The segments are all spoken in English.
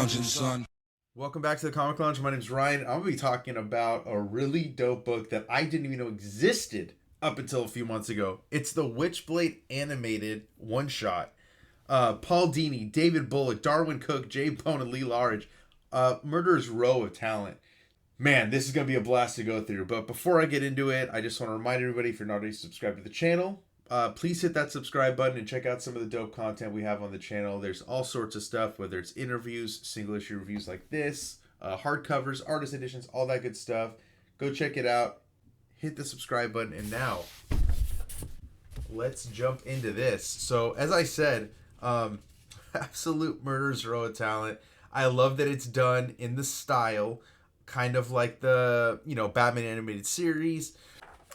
lounging, son. Welcome back to the Comic Lounge. My name's Ryan. I'm going to be talking about a really dope book that I didn't even know existed up until a few months ago. It's the Witchblade Animated One-Shot. Paul Dini, David Bullock, Darwyn Cooke, J. Bone, and Lee Large. Murderer's row of talent. Man, this is going to be a blast to go through. But before I get into it, I just want to remind everybody, if you're not already subscribed to the channel, please hit that subscribe button and check out some of the dope content we have on the channel. There's all sorts of stuff, whether it's interviews, single issue reviews like this, hardcovers, artist editions, all that good stuff. Go check it out. Hit the subscribe button. And now, let's jump into this. So, as I said, absolute murderer's row of talent. I love that it's done in the style, kind of like the, Batman animated series,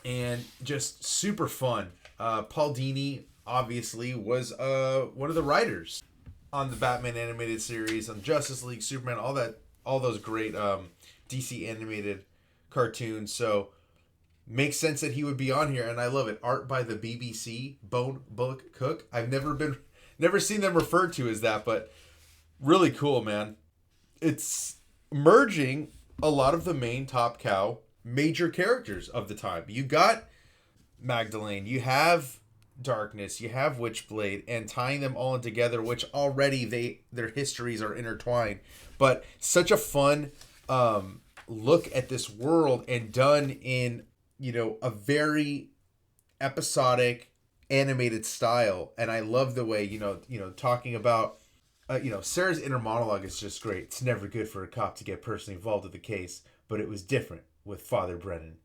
and just super fun. Paul Dini obviously was one of the writers on the Batman animated series, on Justice League, Superman, all those great DC animated cartoons. So makes sense that he would be on here, and I love it. Art by the BBC, Bone, Bullock, Cooke. I've never seen them referred to as that, but really cool, man. It's merging a lot of the main top cow major characters of the time. You got Magdalena, you have Darkness, you have Witchblade, and tying them all in together, which already their histories are intertwined. But such a fun look at this world, and done in a very episodic animated style. And I love the way talking about Sarah's inner monologue is just great. It's never good for a cop to get personally involved with the case, but it was different with Father Brennan.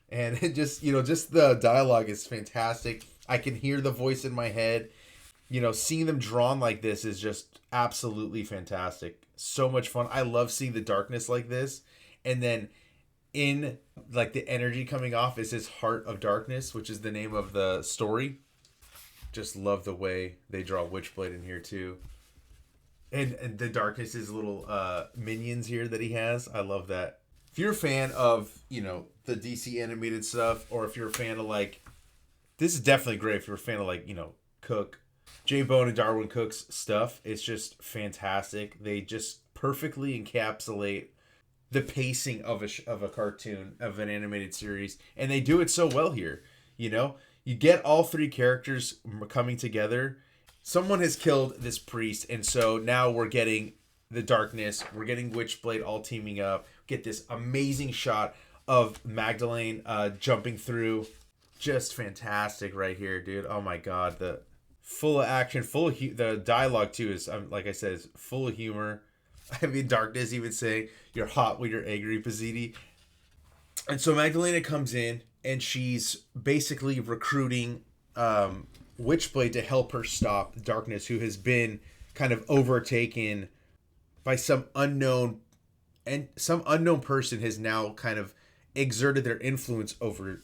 And it just the dialogue is fantastic. I can hear the voice in my head. Seeing them drawn like this is just absolutely fantastic. So much fun. I love seeing the darkness like this. And then in like the energy coming off is his Heart of Darkness, which is the name of the story. Just love the way they draw Witchblade in here too. And the Darkness is little minions here that he has. I love that. If you're a fan of, the DC animated stuff, or if you're a fan of this is definitely great if you're a fan of Cooke, J. Bone and Darwyn Cooke's stuff. It's just fantastic. They just perfectly encapsulate the pacing of a cartoon, of an animated series, and they do it so well here. You get all three characters coming together. Someone has killed this priest, and so now we're getting the Darkness, we're getting Witchblade all teaming up. Get this amazing shot of Magdalena jumping through. Just fantastic right here, dude. Oh my god, the full of action, the dialogue too is, like I said, is full of humor. I mean, Darkness even saying, "You're hot when you're angry, Pizzini." And so Magdalena comes in, and she's basically recruiting Witchblade to help her stop Darkness, who has been kind of overtaken by some unknown person has now kind of exerted their influence over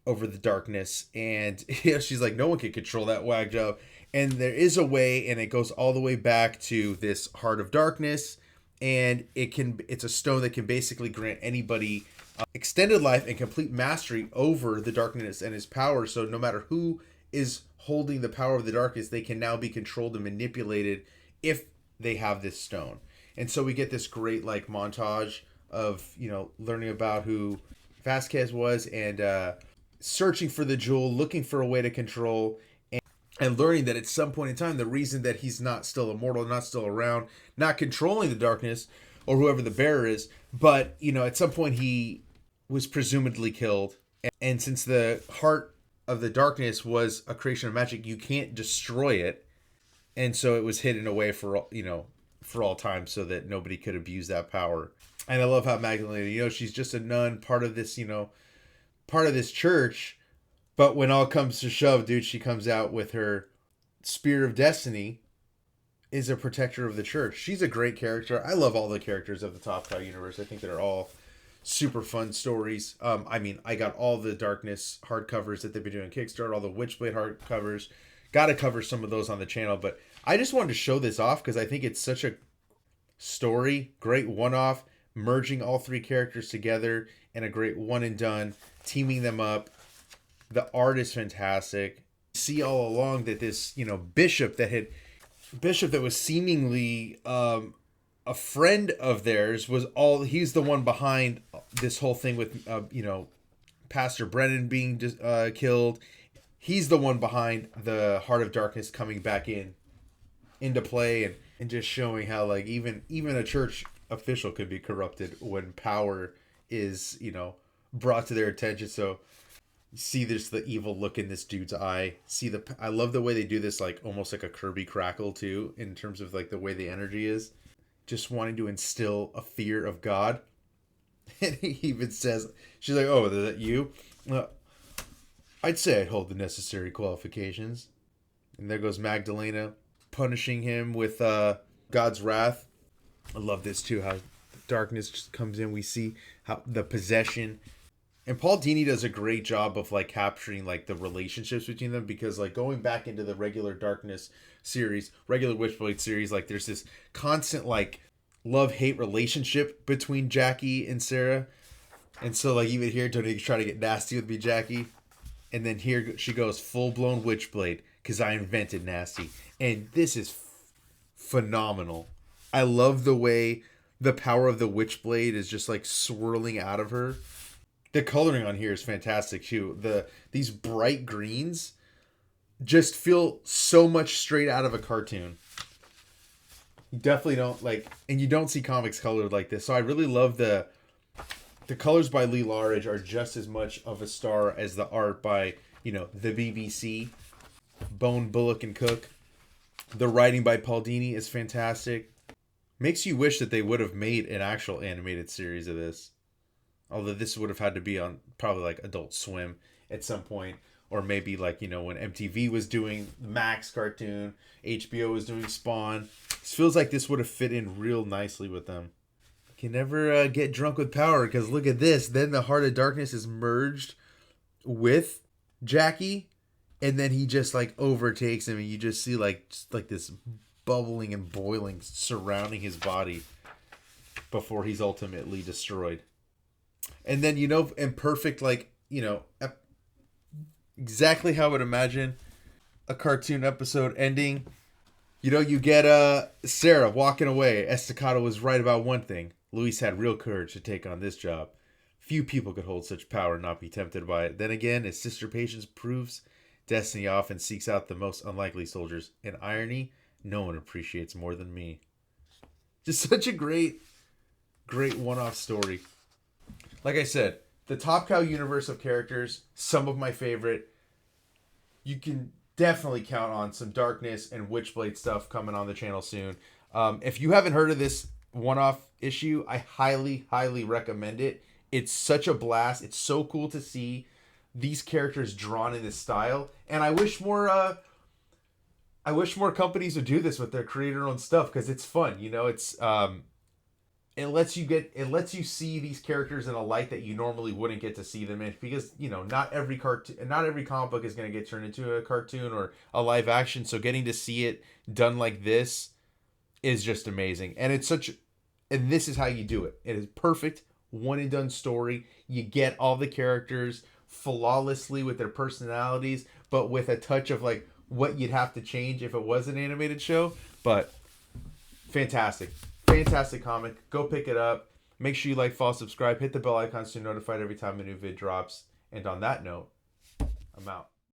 the Darkness. And she's like, no one can control that wag job. And there is a way, and it goes all the way back to this Heart of Darkness, and it's a stone that can basically grant anybody extended life and complete mastery over the Darkness and his power. So no matter who is holding the power of the Darkness, they can now be controlled and manipulated if they have this stone. And so we get this great montage of learning about who Vasquez was, and searching for the jewel, looking for a way to control, and learning that at some point in time, the reason that he's not still immortal, not still around, not controlling the Darkness or whoever the bearer is, but at some point he was presumably killed. And since the Heart of the Darkness was a creation of magic, you can't destroy it, and so it was hidden away for all time, so that nobody could abuse that power. And I love how Magdalena, she's just a nun, part of this church, but when all comes to shove, dude, she comes out with her Spear of Destiny, is a protector of the church. She's a great character. I love all the characters of the Top Cow universe. I think they're all super fun stories. I got all the Darkness hardcovers that they've been doing Kickstarter, all the Witchblade hardcovers. Got to cover some of those on the channel, but I just wanted to show this off because I think it's such a story, great one-off, merging all three characters together, and a great one and done, teaming them up. The art is fantastic. See all along that this, bishop that was seemingly a a friend of theirs he's the one behind this whole thing with, Pastor Brennan being killed. He's the one behind the Heart of Darkness coming back into play, and just showing how, like, even a church official could be corrupted when power is, brought to their attention. So you see the evil look in this dude's eye. I love the way they do this, like almost like a Kirby crackle too, in terms of like the way the energy is, just wanting to instill a fear of God. And he even says, she's like, "Oh, is that you? I'd say I'd hold the necessary qualifications." And there goes Magdalena, punishing him with God's wrath. I love this too, how darkness just comes in. We see how the possession, and Paul Dini does a great job of like capturing like the relationships between them, because like going back into the regular Darkness series, regular Witchblade series, like there's this constant like love-hate relationship between Jackie and Sarah. And so like even here, Tony try to get nasty with me, Jackie. And then here she goes full-blown Witchblade, because I invented nasty. And this is phenomenal. I love the way the power of the Witchblade is just like swirling out of her. The coloring on here is fantastic too. These bright greens just feel so much straight out of a cartoon. You definitely don't and you don't see comics colored like this. So I really love the colors by Lee Larridge are just as much of a star as the art by, the BBC, Bullock and Cooke. The writing by Paul Dini is fantastic. Makes you wish that they would have made an actual animated series of this. Although this would have had to be on probably like Adult Swim at some point. Or maybe like, when MTV was doing Max cartoon, HBO was doing Spawn. This feels like this would have fit in real nicely with them. You can never get drunk with power, because look at this. Then the Heart of Darkness is merged with Jackie. And then he just like overtakes him, and you just see like this bubbling and boiling surrounding his body before he's ultimately destroyed. And then, in perfect, exactly how I would imagine a cartoon episode ending, you get Sarah walking away. Estacado was right about one thing. Luis had real courage to take on this job. Few people could hold such power and not be tempted by it. Then again, as Sister Patience proves, destiny often seeks out the most unlikely soldiers. In irony, no one appreciates more than me. Just such a great one-off story. Like I said, the Top Cow universe of characters, some of my favorite. You can definitely count on some Darkness and Witchblade stuff coming on the channel soon. If you haven't heard of this one-off issue, I highly, highly recommend it. It's such a blast. It's so cool to see these characters drawn in this style. And I wish more companies would do this with their creator-owned stuff, because it's fun. It's it lets you see these characters in a light that you normally wouldn't get to see them in, because not every comic book is going to get turned into a cartoon or a live action. So getting to see it done like this is just amazing. And and this is how you do it. It is perfect, one and done story. You get all the characters flawlessly with their personalities, but with a touch of like what you'd have to change if it was an animated show. But fantastic comic. Go pick it up. Make sure you like, follow, subscribe, hit the bell icon so you're notified every time a new vid drops. And on that note, I'm out.